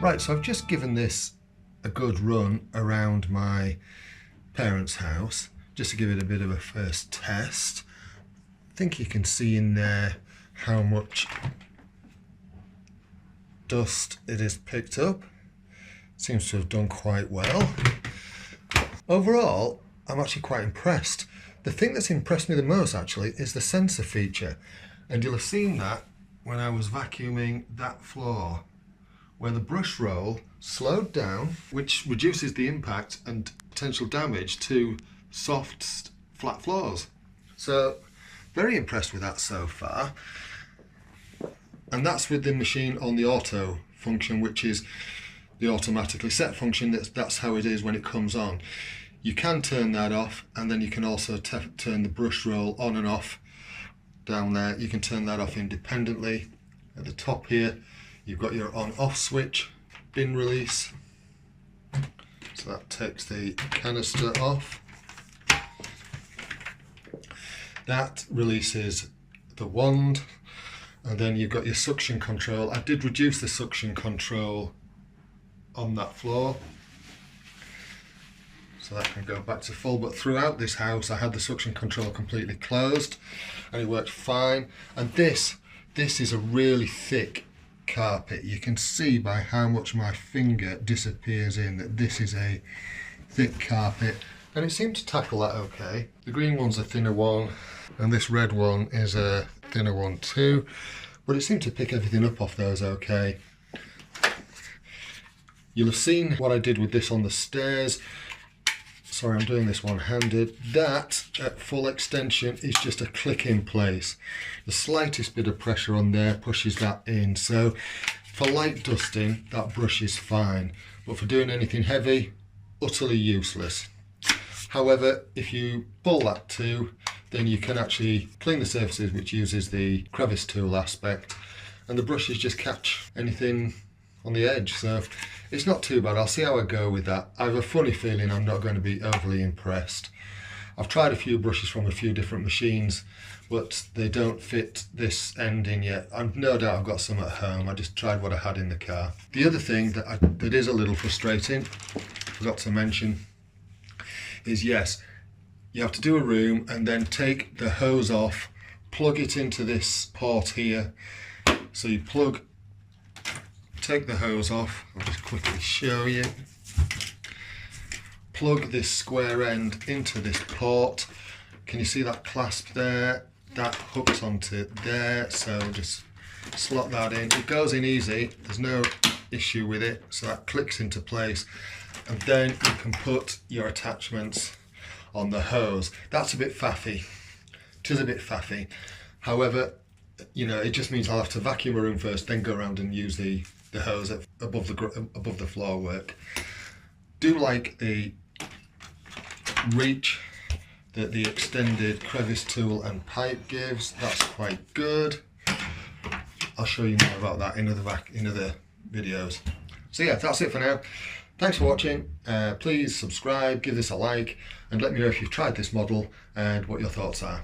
Right, so I've just given this a good run around my parents' house, just to give it a bit of a first test. I think you can see in there how much dust it has picked up. Seems to have done quite well. Overall, I'm actually quite impressed. The thing that's impressed me the most actually is the sensor feature, and you'll have seen that when I was vacuuming that floor, where the brush roll slowed down, which reduces the impact and potential damage to soft, flat floors. So, very impressed with that so far. And that's with the machine on the auto function, which is the automatically set function. That's how it is when it comes on. You can turn that off, and then you can also turn the brush roll on and off down there. You can turn that off independently. At the top here, you've got your on-off switch, bin release. So that takes the canister off. That releases the wand, and then you've got your suction control. I did reduce the suction control on that floor, so that can go back to full, but throughout this house I had the suction control completely closed and it worked fine. And this is a really thick carpet. You can see by how much my finger disappears in that this is a thick carpet, and it seemed to tackle that okay. The green one's a thinner one and this red one is a thinner one too, but it seemed to pick everything up off those okay. You'll have seen what I did with this on the stairs. Sorry, I'm doing this one-handed. That, at full extension, is just a click in place. The slightest bit of pressure on there pushes that in. So for light dusting, that brush is fine. But for doing anything heavy, utterly useless. However, if you pull that too, then you can actually clean the surfaces, which uses the crevice tool aspect. And the brushes just catch anything on the edge. So it's not too bad. I'll see how I go with that. I have a funny feeling I'm not going to be overly impressed. I've tried a few brushes from a few different machines, but they don't fit this ending yet. I've no doubt I've got some at home. I just tried what I had in the car. The other thing that is a little frustrating, forgot to mention, is yes, you have to do a room and then take the hose off, plug it into this port here. So you take the hose off, I'll just quickly show you. Plug this square end into this port. Can you see that clasp there? That hooks onto there, so just slot that in. It goes in easy, there's no issue with it, so that clicks into place. And then you can put your attachments on the hose. That's a bit faffy. It is a bit faffy. However, you know, it just means I'll have to vacuum a room first, then go around and use the hose above the floor work. Do like the reach that the extended crevice tool and pipe gives. That's quite good. I'll show you more about that in other videos. So yeah, that's it for now. Thanks for watching. Please subscribe, give this a like, and let me know if you've tried this model and what your thoughts are.